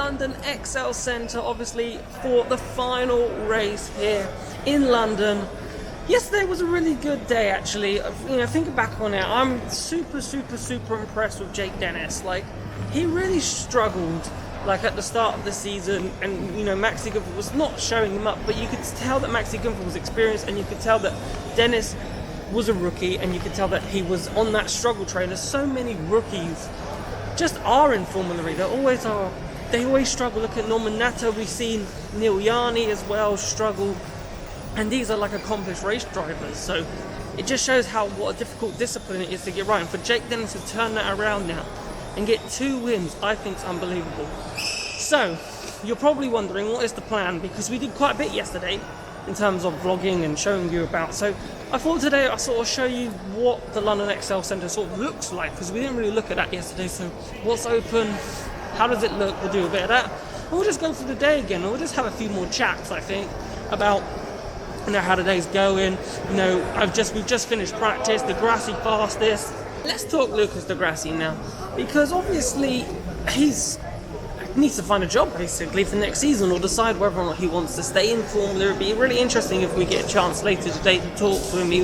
London XL Centre, obviously, for the final race here in London. Yesterday was a really good day, actually. You know, thinking back on it, I'm super impressed with Jake Dennis. Like, he really struggled, like, at the start of the season, and, you know, Maxi Gunther was not showing him up, but you could tell that Maxi Gunther was experienced, and you could tell that Dennis was a rookie, and you could tell that he was on that struggle train. As so many rookies just are in Formula E. They always are. They always struggle. Look at Norman Nato. We've seen Neil Yarni as well struggle. And these are like accomplished race drivers. So it just shows what a difficult discipline it is to get right. And for Jake Dennis to turn that around now and get 2 wins, I think is unbelievable. So you're probably wondering, what is the plan? Because we did quite a bit yesterday in terms of vlogging and showing you about. So I thought today I'll sort of show you what the London XL Centre sort of looks like, because we didn't really look at that yesterday. So what's open, how does it look, we'll do a bit of that. And we'll just go through the day again, and we'll just have a few more chats, I think, about, you know, how the day's going. You know, we've just finished practice, the Grassi fastest. Let's talk Lucas Di Grassi now, because obviously he needs to find a job basically for next season, or decide whether or not he wants to stay in Formula. It'd be really interesting if we get a chance later today to talk to him. He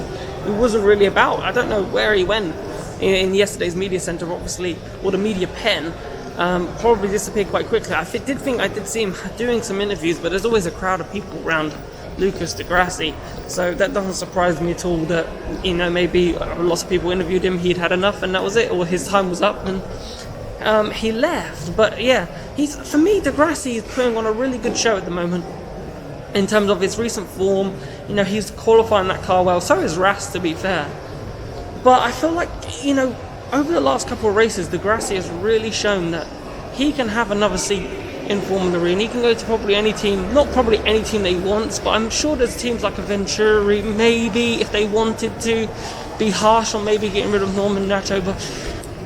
wasn't really about. I don't know where he went in yesterday's media centre, obviously, or the media pen. Probably disappeared quite quickly. I did see him doing some interviews, but there's always a crowd of people around Lucas Di Grassi, so that doesn't surprise me at all that, you know, maybe lots of people interviewed him, he'd had enough and that was it, or his time was up and he left. But yeah, for me, Di Grassi is putting on a really good show at the moment in terms of his recent form. You know, he's qualifying that car well, so is Ras, to be fair. But I feel like, you know, over the last couple of races, Di Grassi has really shown that he can have another seat in Formula E, and he can go to probably any team, not probably any team that he wants, but I'm sure there's teams like a Venturi, maybe, if they wanted to be harsh on maybe getting rid of Norman Nato, but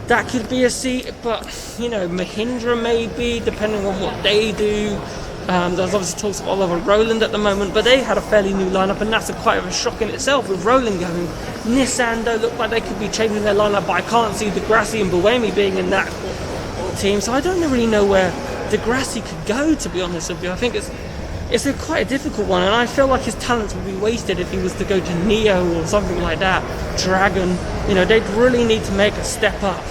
that could be a seat. But, you know, Mahindra maybe, depending on what they do. There's obviously talks of Oliver Rowland at the moment, but they had a fairly new lineup, and that's quite a shock in itself with Rowland going. Nissan, though, look like they could be changing their lineup, but I can't see Di Grassi and Buemi being in that team, so I don't really know where Di Grassi could go, to be honest with you. I think it's quite a difficult one, and I feel like his talents would be wasted if he was to go to Neo or something like that, Dragon. You know, they'd really need to make a step up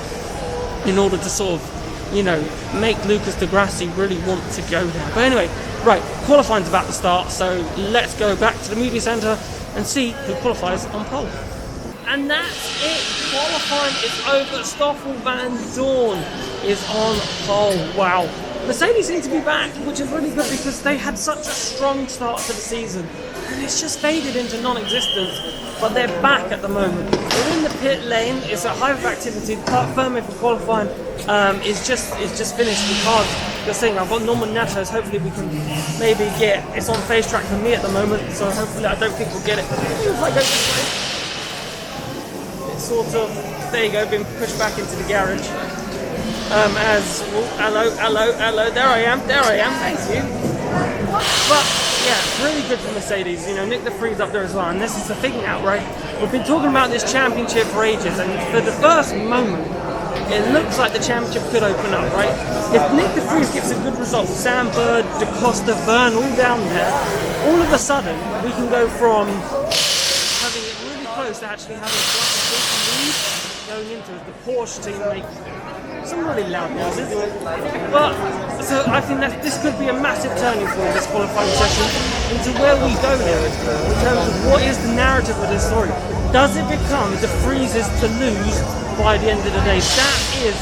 in order to sort of, you know, make Lucas Di Grassi really want to go there. But anyway, right, qualifying's about to start, so let's go back to the media centre and see who qualifies on pole. And that's it, qualifying is over. Stoffel Van Dorn is on pole. Wow. Mercedes seem to be back, which is really good because they had such a strong start to the season and it's just faded into non-existence, but they're back at the moment. They're in the pit lane. It's a hive of activity. The part firming for qualifying is just finished. The cars, you're saying I've got Norman Natos. Hopefully we can maybe get, it's on phase track for me at the moment, so hopefully I don't think we'll get it. If I go this way, it's sort of, there you go, being pushed back into the garage. Hello, there I am, thank you. But yeah, really good for Mercedes. You know, Nick de Vries up there as well, and this is the thing now, right? We've been talking about this championship for ages, and for the first moment, it looks like the championship could open up, right? If Nick de Vries gets a good result, Sam Bird, De Costa, Byrne, all down there, all of a sudden, we can go from having it really close to actually having a lead going into it. The Porsche team make some really loud noises, but so I think that this could be a massive turning point, this qualifying session, into where we go now in terms of what is the narrative of this story. Does it become De Vries is to lose by the end of the day? That is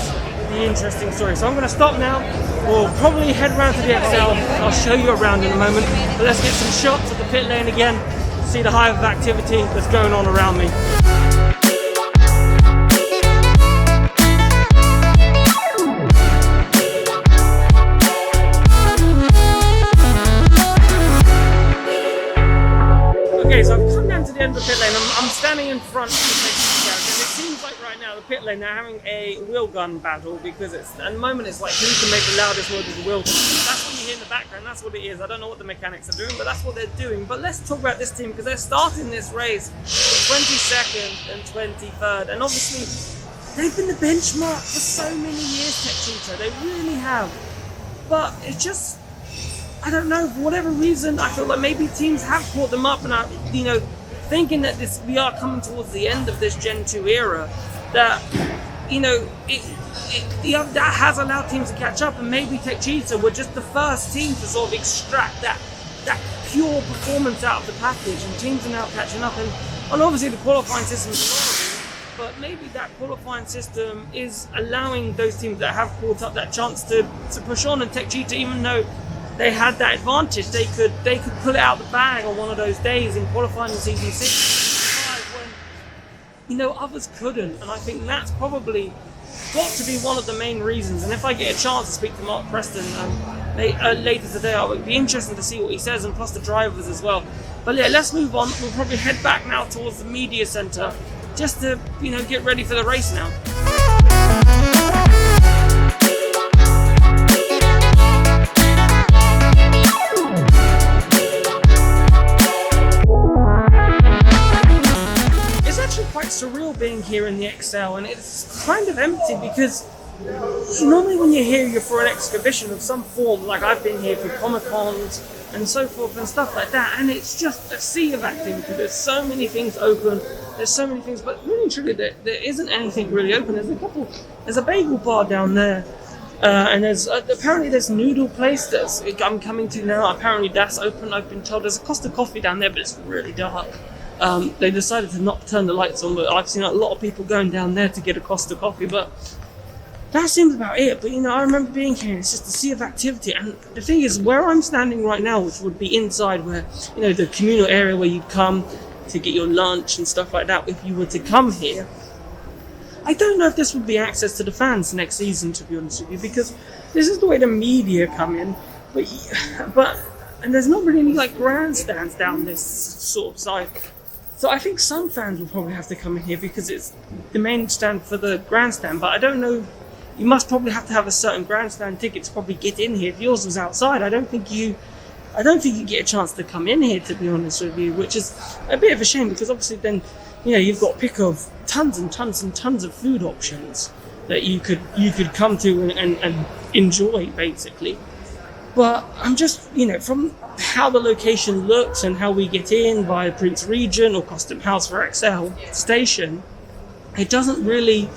the interesting story. So I'm going to stop now. We'll probably head round to the XL. I'll show you around in a moment, but let's get some shots of the pit lane again, see the hive of activity that's going on around me. Okay, so I've come down to the end of the pit lane. I'm standing in front of the safety garage, and it seems like right now the pit lane they're having a wheel gun battle, because at the moment it's like who can make the loudest noise with the wheel gun. That's what you hear in the background. That's what it is. I don't know what the mechanics are doing, but that's what they're doing. But let's talk about this team, because they're starting this race 22nd and 23rd, and obviously they've been the benchmark for so many years, Tech Cheetah. They really have. But it's just, I don't know, for whatever reason, I feel like maybe teams have caught them up and are, thinking that we are coming towards the end of this Gen 2 era, that, that has allowed teams to catch up, and maybe Techeetah were just the first team to sort of extract that pure performance out of the package, and teams are now catching up, and obviously the qualifying system is phenomenal, but maybe that qualifying system is allowing those teams that have caught up that chance to push on, and Techeetah, even though they had that advantage, they could pull it out the bag on one of those days in qualifying in season 6 when others couldn't, and I think that's probably got to be one of the main reasons. And if I get a chance to speak to Mark Preston later today, I would be interested to see what he says, and plus the drivers as well. But yeah, let's move on. We'll probably head back now towards the media centre just to get ready for the race now. Quite surreal being here in the XL, and it's kind of empty because normally when you're here, you're for an exhibition of some form, like I've been here for Comic-Cons and so forth and stuff like that, and it's just a sea of activity. There's so many things open, there's so many things, but really truly there isn't anything really open. There's a bagel bar down there, and there's apparently this noodle place I'm coming to now. Apparently that's open. I've been told there's a Costa Coffee down there, but it's really dark. They decided to not turn the lights on, but I've seen a lot of people going down there to get a Costa Coffee, but that seems about it. But I remember being here, it's just a sea of activity, and the thing is, where I'm standing right now, which would be inside where, the communal area where you'd come to get your lunch and stuff like that, if you were to come here, I don't know if this would be access to the fans next season, to be honest with you, because this is the way the media come in, but and there's not really any grandstands down this sort of side. So I think some fans will probably have to come in here because it's the main stand for the grandstand. But I don't know, you must probably have to have a certain grandstand ticket to probably get in here. If yours was outside, I don't think you get a chance to come in here, to be honest with you, which is a bit of a shame because obviously then, you've got pick of tons and tons and tons of food options that you could come to and enjoy, basically. But I'm just, from how the location looks and how we get in via Prince Regent or Custom House for XL station, it doesn't really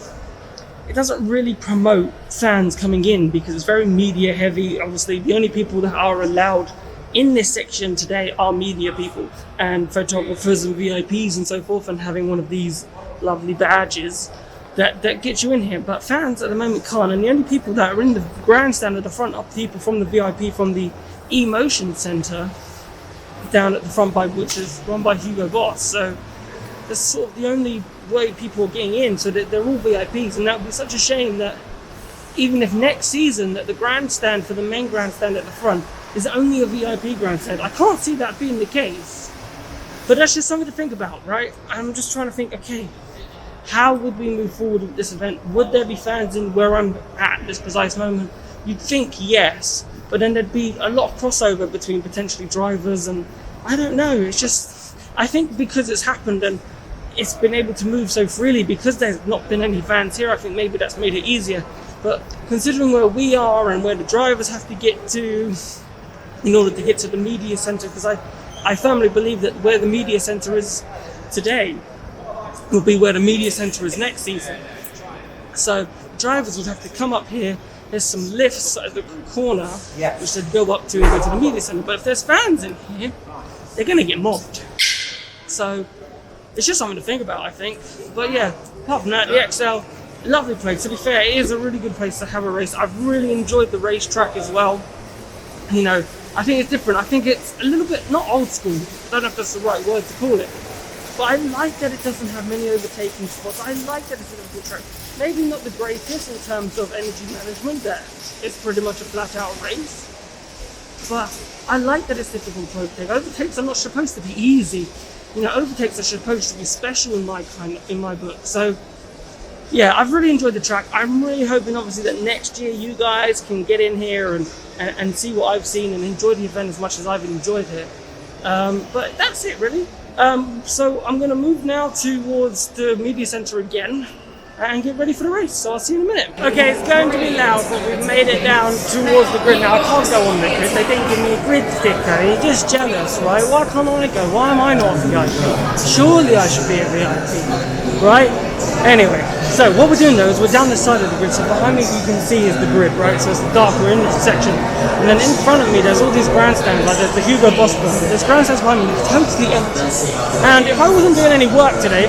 promote fans coming in because it's very media heavy. Obviously, the only people that are allowed in this section today are media people and photographers and VIPs and so forth, and having one of these lovely badges that gets you in here, but fans at the moment can't, and the only people that are in the grandstand at the front are people from the VIP from the E-Motion Centre down at the front, which is run by Hugo Boss. So that's sort of the only way people are getting in, so that they're all VIPs, and that would be such a shame that even if next season that the grandstand for the main grandstand at the front is only a VIP grandstand. I can't see that being the case, but that's just something to think about, right? I'm just trying to think, okay, how would we move forward with this event? Would there be fans in where I'm at this precise moment? You'd think yes, but then there'd be a lot of crossover between potentially drivers, and I don't know, it's just, I think because it's happened and it's been able to move so freely because there's not been any fans here, I think maybe that's made it easier. But considering where we are and where the drivers have to get to in order to get to the media centre, because I firmly believe that where the media centre is today will be where the media centre is next season. So drivers would have to come up here. There's some lifts at the corner which they'd go up to and go to the media centre. But if there's fans in here, they're going to get mobbed. So it's just something to think about, I think. But yeah, apart from that, the XL, lovely place. To be fair, it is a really good place to have a race. I've really enjoyed the racetrack as well. I think it's different. I think it's a little bit, not old school, I don't know if that's the right word to call it, but I like that it doesn't have many overtaking spots. I like that it's a Liverpool track. Maybe not the greatest in terms of energy management, that it's pretty much a flat out race, but I like that it's difficult to overtake. Overtakes are not supposed to be easy. Overtakes are supposed to be special in my book. So yeah, I've really enjoyed the track. I'm really hoping obviously that next year you guys can get in here and see what I've seen and enjoy the event as much as I've enjoyed it. But that's it really. So I'm going to move now towards the media centre again, and get ready for the race. So I'll see you in a minute. Okay, it's going to be loud, but we've made it down towards the grid. Now I can't go on the grid. They didn't give me a grid sticker. You're just jealous, right? Why can't I go? Why am I not a VIP? Surely I should be a VIP, right? Anyway, so what we're doing though is we're down the side of the grid. So behind me you can see is the grid, right? So it's dark. We're in this section, and then in front of me there's all these grandstands. Like there's the Hugo Boss bar. There's grandstands behind me, totally empty. And if I wasn't doing any work today,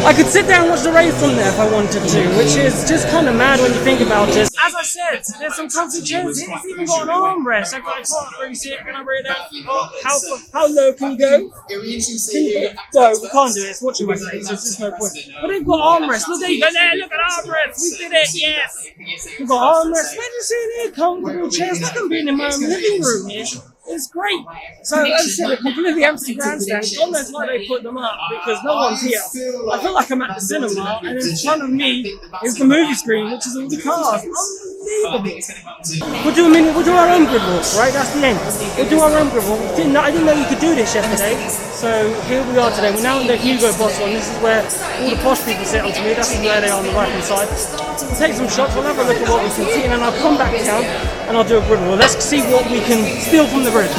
I could sit there and watch the race from there if I wanted to, which is just kind of mad when you think about it. As I said, there's some comfy chairs here. It's even got an armrest. I can't really see it. Can I bring it down? How low can you go? No, we can't do it. It's watching my face, so it's just no point. But they've got armrests. Look, there you go. There, look at armrests. We did it. Yes. We've got armrests. Where do you see it here? Comfortable chairs. Like I'm being in my own living room here. It's great. So as I said, a completely empty grandstand. God knows why they put them up, because no one's here. I feel like I'm at the cinema, and in front of me is the movie screen, which is all the cars. Unbelievable. We'll do our own grid walk, right? That's the end. We'll do our own grid walk. I didn't know you could do this yesterday. So here we are today. We're now in the Hugo Boss one. This is where all the posh people sit onto me. That's where they are on the right hand side. We'll take some shots. We'll have a look at what we can see, and then I'll come back down and I'll do a grid walk. Let's see what we can steal from the grid.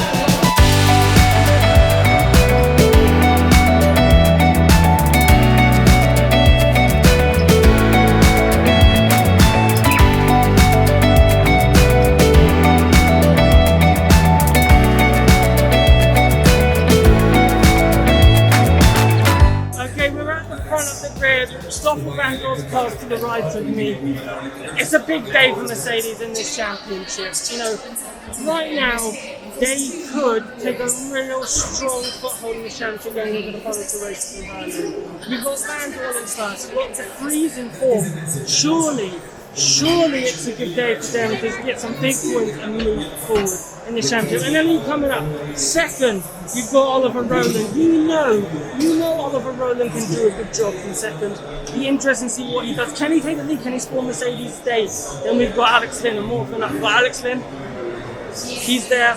Stoffel Van Dor's cars to the right of me. It's a big day for Mercedes in this championship. You know, right now they could take a real strong foothold in the championship going into the final two races in Ireland. We've got Van Dor in first, we've got the Freeze in fourth. Surely it's a good day for them to get some big points and move forward in the championship. And then you coming up second, you've got Oliver Rowland. You know Oliver Rowland can do a good job from second. Be interesting to see what he does. Can he take the lead? Can he score Mercedes today? Then we've got Alex Lynn and more than that. We've got Alex Lynn. He's there.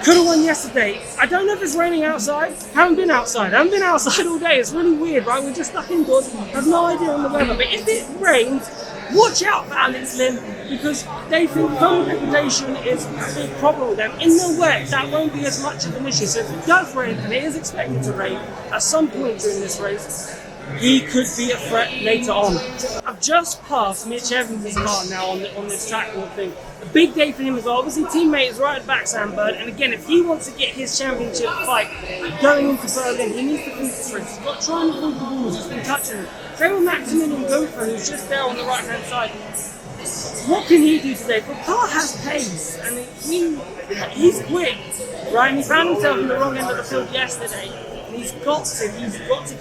Could have won yesterday. I don't know if it's raining outside. Haven't been outside all day. It's really weird, right? We're just stuck indoors. Have no idea on the weather. But if it rains, watch out for Alex Lynn, because they think home reputation is a big problem with them. In the wet, that won't be as much of an issue. So if it does rain, and it is expected to rain at some point during this race, he could be a threat later on. I've just passed Mitch Evans' car now on this track walk thing. A big day for him as well. Obviously, teammate is right at the back, Sam Bird. And again, if he wants to get his championship fight going into Berlin, he needs to finish this race. He's got to try and avoid the walls. He's been touching them. Same with Maximilian Gopher, who's just there on the right-hand side. What can he do today? The car has pace, and he's quick, right? And he found himself in the wrong end of the field yesterday. And he's got to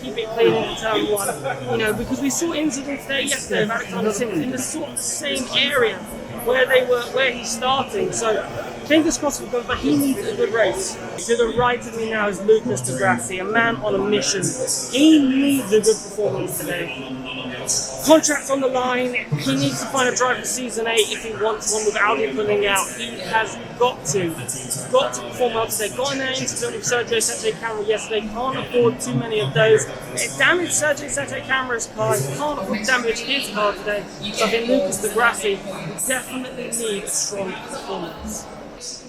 keep it clean into turn one. You know, because we saw incidents there yesterday of Alexander Simmons in the sort of same area where he's starting. So fingers crossed for good, but he needs a good race. To the right of me now is Lucas Di Grassi, a man on a mission. He needs a good performance today. Contract's on the line. He needs to find a driver for season 8 if he wants one without him pulling out. He has got to perform well today. Got in that incident with Sergio Sette Camara yesterday. Can't afford too many of those. It damaged Sergio Sette Camara's car. He can't afford to damage his car today. So I think Lucas Di Grassi definitely needs a strong performance.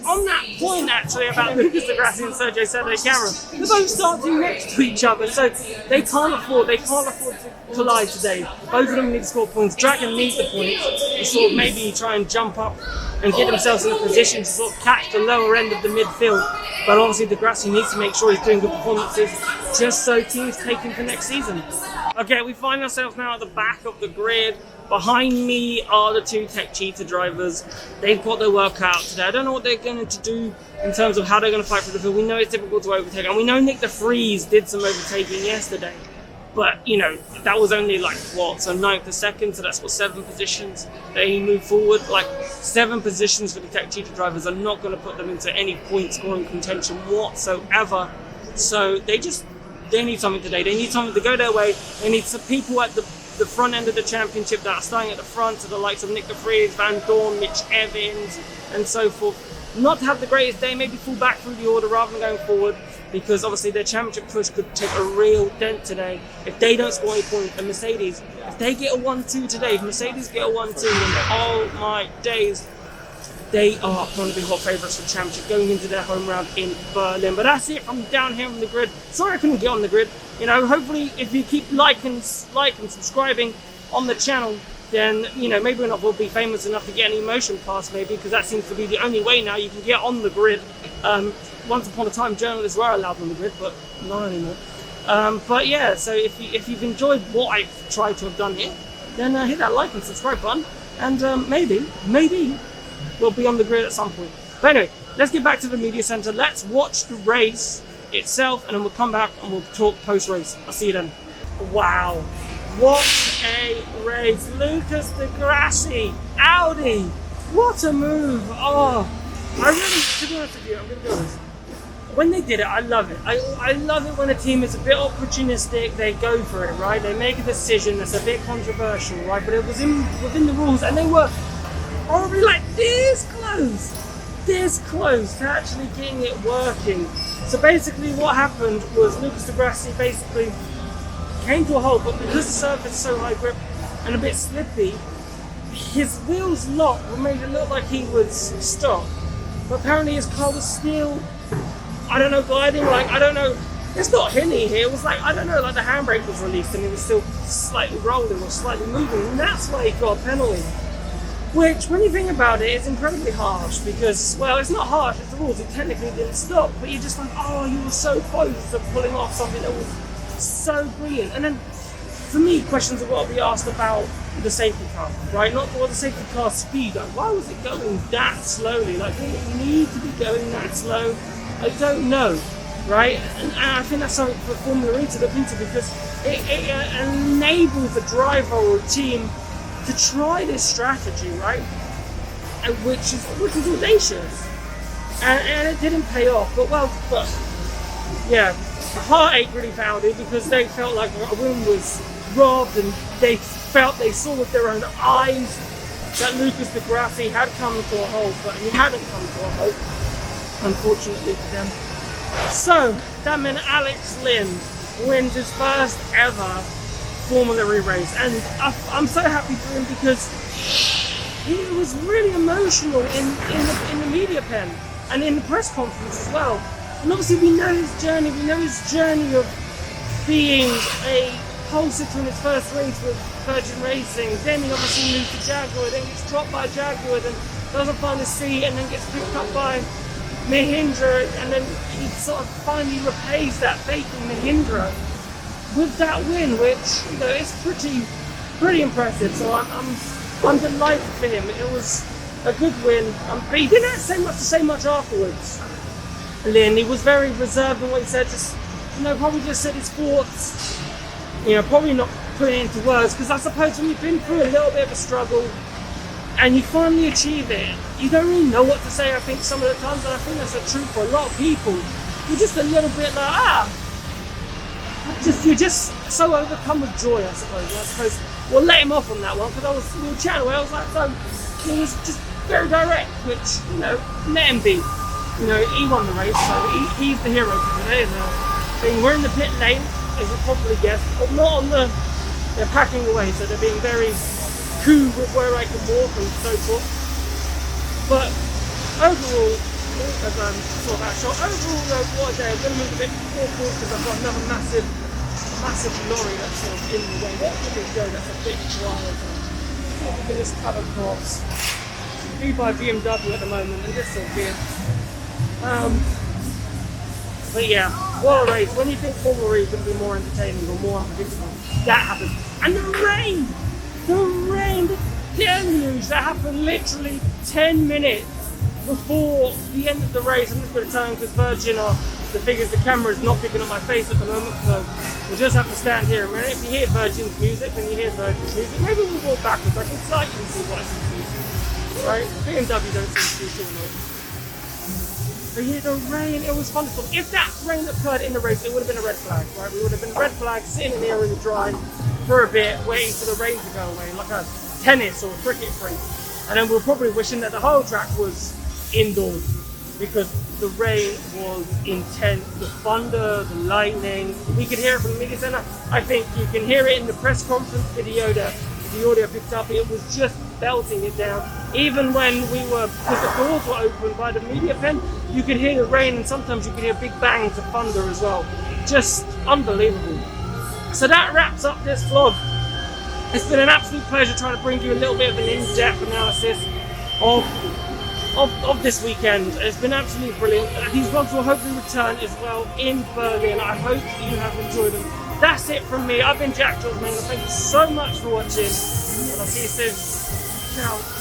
On that point, actually, about Lucas Di Grassi and Sergio Sette Camara, they're both starting next to each other, so they can't afford to collide today. Both of them need to score points. Dragon needs the points to sort of maybe try and jump up and get themselves in a position to sort of catch the lower end of the midfield. But obviously, Di Grassi needs to make sure he's doing good performances just so teams take him for next season. Okay, we find ourselves now at the back of the grid. Behind me are the two Tech Cheetah drivers. They've got their work out today. I don't know what they're going to do in terms of how they're going to fight for the field. We know it's difficult to overtake, and we know Nick de Vries did some overtaking yesterday. But, you know, that was only so 9th to 2nd, so that's 7 positions that he moved forward. 7 positions for the Tech Cheetah drivers are not going to put them into any point scoring contention whatsoever. So they need something today. They need something to go their way. They need some people at the front end of the championship that are starting at the front, so the likes of Nick de Vries, Van Dorn, Mitch Evans, and so forth. not to have the greatest day, maybe fall back through the order rather than going forward, because obviously their championship push could take a real dent today if they don't score any points. And Mercedes, if they get a 1-2 today, if Mercedes get a 1-2, then oh my days, they are going to be hot favourites for the championship going into their home round in Berlin. But that's it from down here on the grid. Sorry I couldn't get on the grid. You know, hopefully if you keep liking, subscribing on the channel, then, you know, maybe we'll be famous enough to get an emotion pass, maybe, because that seems to be the only way now you can get on the grid. Once upon a time, journalists were allowed on the grid, but not anymore. But yeah, so if you've enjoyed what I've tried to have done here, then hit that like and subscribe button, and maybe we'll be on the grid at some point. But anyway, let's get back to the media center. Let's watch the race itself, and then we'll come back and we'll talk post-race. I'll see you then. Wow, what a race. Lucas Di Grassi, Audi, what a move. Oh, I really, to be honest with you, I'm going to be honest. When they did it, I love it. I love it when a team is a bit opportunistic, they go for it, right? They make a decision that's a bit controversial, right? But it was within the rules, and they were probably like this close to actually getting it working. So basically what happened was Lucas Di Grassi basically came to a halt, but because the surface is so high grip and a bit slippy, his wheels locked and made it look like he was stopped. But apparently his car was still, I don't know, gliding, like, I don't know, it's not hilly here, it was like, I don't know, like the handbrake was released and it was still slightly rolling or slightly moving, and that's why he got a penalty. Which, when you think about it, is incredibly harsh because, well, it's not harsh, it's the rules, it technically didn't stop, but you're just like, oh, you were so close to pulling off something that was so brilliant. And then, for me, questions have got to be asked about the safety car, right? Not for the safety car speed, like, why was it going that slowly? Like, did it need to be going that slow? I don't know, right? And I think that's something for Formula E to look into, because it enables a driver or a team to try this strategy, right? And which is audacious, and it didn't pay off. But yeah, heartache really found it because they felt like a win was robbed, and they saw with their own eyes that Lucas Di Grassi had come to a halt, but he hadn't come to a halt, unfortunately for them. So that meant Alex Lynn wins his first ever Formula E race, and I'm so happy for him because he was really emotional in the media pen and in the press conference as well. And obviously we know his journey of being a pole sitter in his first race with Virgin Racing, then he obviously moves to Jaguar, then gets dropped by Jaguar, then doesn't find a seat, and then gets picked up by Mahindra, and then he sort of finally repays that faith in Mahindra with that win, which, you know, is pretty impressive. So I'm delighted for him. It was a good win. But he didn't have to say much afterwards. Lynn, he was very reserved in what he said. Just, you know, probably just said his thoughts. You know, probably not putting it into words, because I suppose when you've been through a little bit of a struggle and you finally achieve it, you don't really know what to say. I think some of the times, and I think that's the truth for a lot of people. You're just a little bit like, you're just so overcome with joy, I suppose. We'll let him off on that one, because we were chatting away. I was like, so he was just very direct, which, you know, let him be. You know, he won the race, so he's the hero for today. We're in the pit lane, as you probably guessed, but not on they're packing away, so they're being very cool with where I can walk and so forth. But overall, as I'm sort of out shot, overall, what a day. I'm going to move a bit forward because I've got another massive lorry that's sort of in the way. What did it go? That's a bit wild. Look at this cover cross. Be by BMW at the moment, and this will be it. But yeah, what a race. When you think Formula E is going to be more entertaining or more unpredictable, that happened. And the rain, the deluge that happened literally 10 minutes before the end of the race. I'm just going to tell him because Virgin the camera is not picking up my face at the moment, so we'll just have to stand here a minute. If you hear Virgin's music, then you hear Virgin's music. Maybe we'll walk backwards. I can slightly see what I can see. Right? BMW don't seem too annoyed. But yeah, the rain, it was wonderful. If that rain occurred in the race, it would have been a red flag, right? We would have been red flag sitting in here in the dry for a bit, waiting for the rain to go away, like a tennis or cricket free. And then we're probably wishing that the whole track was indoors because the rain was intense, the thunder, the lightning. We could hear it from the media center. I think you can hear it in the press conference video that the audio picked up. It was just belting it down. Even when because the doors were open by the media pen, you could hear the rain, and sometimes you could hear big bangs of thunder as well. Just unbelievable. So that wraps up this vlog. It's been an absolute pleasure trying to bring you a little bit of an in-depth analysis of this weekend. It's been absolutely brilliant. These vlogs will hopefully return as well in Berlin. I hope you have enjoyed them. That's it from me. I've been Giordmaina. Thank you so much for watching, and I'll see you soon. Ciao.